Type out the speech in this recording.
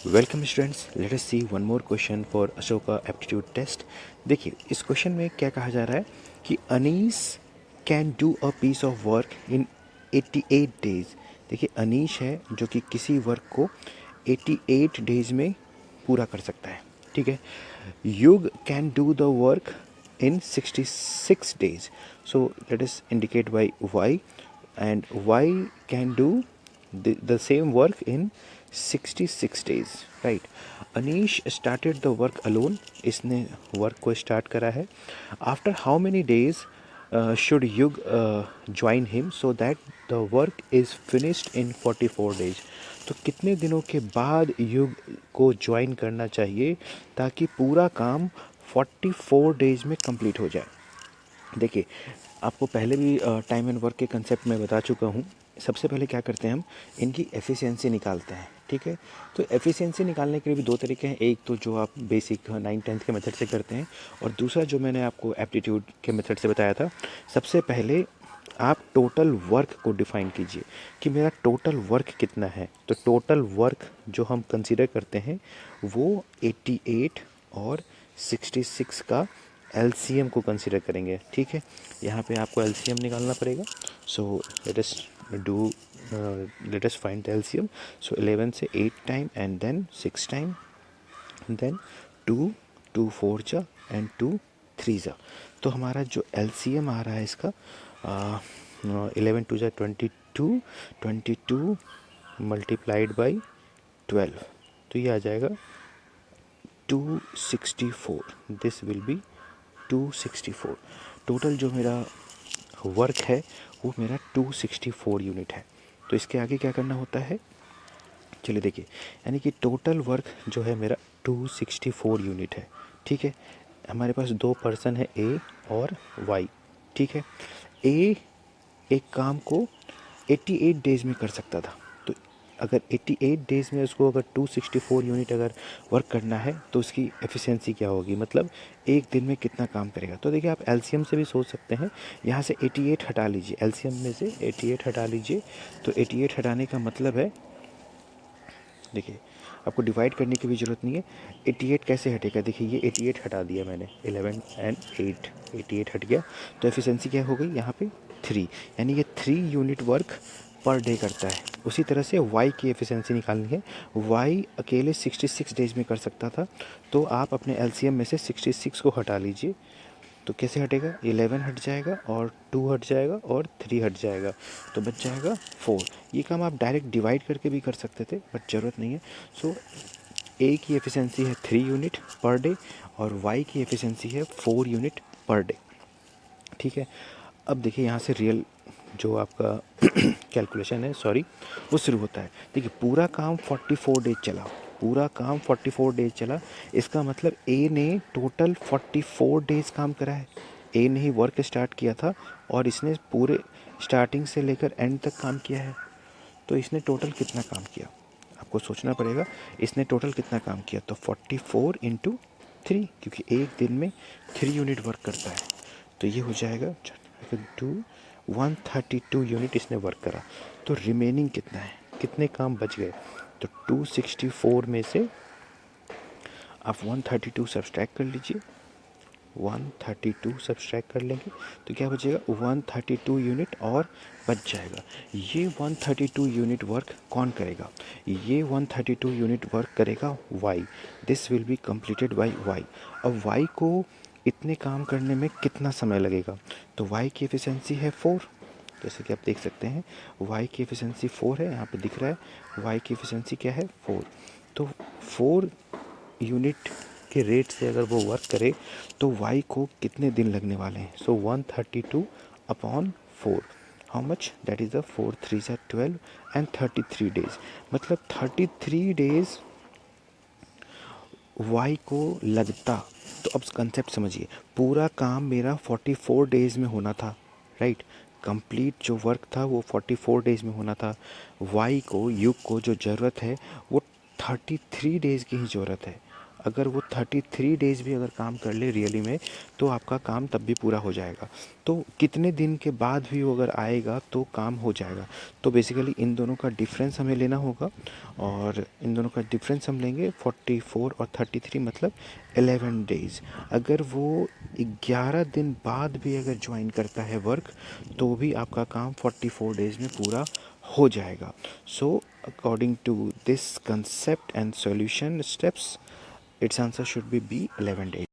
Welcome students, let us see one more question for Ashoka aptitude test. देखिए, इस question में क्या कहा जा रहा है कि Anis can do a piece of work in 88 days. देखिए, अनीश है जो कि किसी वर्क को 88 डेज में पूरा कर सकता है। ठीक है। युग can do the work in 66 days. So let us indicate by y, and y can do the same work in 66 days, right? Anish started the work alone. इसने वर्क को स्टार्ट करा है. After how many days should Yug join him so that the work is finished in 44 days? तो कितने दिनों के बाद युग को ज्वाइन करना चाहिए ताकि पूरा काम 44 डेज में कंप्लीट हो जाए। देखिए, आपको पहले भी टाइम एंड वर्क के कंसेप्ट में बता चुका हूँ। सबसे पहले क्या करते हैं, हम इनकी एफिशिएंसी निकालते हैं। ठीक है। तो एफिशिएंसी निकालने के लिए भी दो तरीके हैं। एक तो जो आप बेसिक 9th-10th के मेथड से करते हैं, और दूसरा जो मैंने आपको एप्टीट्यूड के मेथड से बताया था। सबसे पहले आप टोटल वर्क को डिफाइन कीजिए कि मेरा टोटल वर्क कितना है। तो टोटल वर्क जो हम कंसीडर करते हैं वो 88 और 66 का एलसीएम को कंसीडर करेंगे। ठीक है। यहाँ पे आपको एलसीएम निकालना पड़ेगा। So let us find the LCM. So 11 से 8 time and then 6 time, then 2 2 4 जा एंड 2 3 जा। तो हमारा जो एलसीएम आ रहा है इसका 11 2 जा 22, 22 मल्टीप्लाइड बाई 12, तो ये आ जाएगा 264। This will B 264। टोटल जो मेरा वर्क है वो मेरा 264 यूनिट है। तो इसके आगे क्या करना होता है, चलिए देखिए, यानी कि टोटल वर्क जो है मेरा 264 यूनिट है। ठीक है। हमारे पास दो पर्सन है, ए और वाई। ठीक है। ए एक काम को 88 डेज में कर सकता था। तो अगर 88 डेज में उसको अगर 264 यूनिट अगर वर्क करना है तो उसकी एफिशिएंसी क्या होगी, मतलब एक दिन में कितना काम करेगा। तो देखिए, आप एलसीएम से भी सोच सकते हैं। यहाँ से 88 हटा लीजिए, एलसीएम में से 88 हटा लीजिए। तो 88 हटाने का मतलब है, देखिए, आपको डिवाइड करने की भी ज़रूरत नहीं है। 88 कैसे हटेगा, देखिए ये 88 हटा दिया मैंने, 11 एंड 8, 88 हट गया। तो एफिशिएंसी क्या हो गई यहाँ पे 3, यानी ये 3 यूनिट वर्क पर डे करता है। उसी तरह से वाई की एफिशिएंसी निकालनी है। वाई अकेले 66 डेज में कर सकता था। तो आप अपने एलसीएम में से 66 को हटा लीजिए। तो कैसे हटेगा, 11 हट जाएगा और 2 हट जाएगा और 3 हट जाएगा, तो बच जाएगा 4। ये काम आप डायरेक्ट डिवाइड करके भी कर सकते थे, बट ज़रूरत नहीं है। सो ए की एफिशिएंसी है 3 यूनिट पर डे और वाई की एफिशिएंसी है 4 यूनिट पर डे। ठीक है। अब देखिए, यहाँ से रियल जो आपका कैलकुलेशन है, सॉरी, वो शुरू होता है। देखिए, पूरा काम 44 डेज चला, पूरा काम 44 डेज चला। इसका मतलब ए ने टोटल 44 डेज काम करा है। ए ने ही वर्क स्टार्ट किया था और इसने पूरे स्टार्टिंग से लेकर एंड तक काम किया है। तो इसने टोटल कितना काम किया, आपको सोचना पड़ेगा। इसने टोटल कितना काम किया, तो 44 इंटू 3, क्योंकि एक दिन में 3 यूनिट वर्क करता है। तो ये हो जाएगा 132 यूनिट इसने वर्क करा। तो रिमेनिंग कितना है, कितने काम बच गए, तो 264 में से आप 132 सब्सट्रैक्ट कर लीजिए। 132 सब्सट्रैक्ट कर लेंगे तो क्या बचेगा, 132 यूनिट और बच जाएगा। ये 132 यूनिट वर्क कौन करेगा, ये 132 यूनिट वर्क करेगा Y. This will be completed by Y. अब वाई को इतने काम करने में कितना समय लगेगा, तो वाई की एफिशिएंसी है 4। जैसे कि आप देख सकते हैं y की एफिशिएंसी 4 है, यहाँ पे दिख रहा है y की एफिशिएंसी क्या है, 4। तो 4 यूनिट के रेट से अगर वो वर्क करे तो y को कितने दिन लगने वाले हैं। सो 132 upon 4, how much, that is the 4 3 जा 12 एंड 33 डेज, मतलब 33 डेज y को लगता। तो अब कंसेप्ट समझिए, पूरा काम मेरा 44 डेज में होना था, राइट। कंप्लीट जो वर्क था वो 44 डेज में होना था। y को, युग को जो ज़रूरत है वो 33 डेज़ की ही ज़रूरत है। अगर वो 33 डेज़ भी अगर काम कर ले रियली में, तो आपका काम तब भी पूरा हो जाएगा। तो कितने दिन के बाद भी वो अगर आएगा तो काम हो जाएगा। तो बेसिकली इन दोनों का डिफरेंस हमें लेना होगा, और इन दोनों का डिफरेंस हम लेंगे 44 और 33 मतलब 11 डेज़। अगर वो 11 दिन बाद भी अगर ज्वाइन करता है वर्क, तो भी आपका काम 44 डेज़ में पूरा हो जाएगा। So according to this concept and solution steps, its answer should be B, 11 days.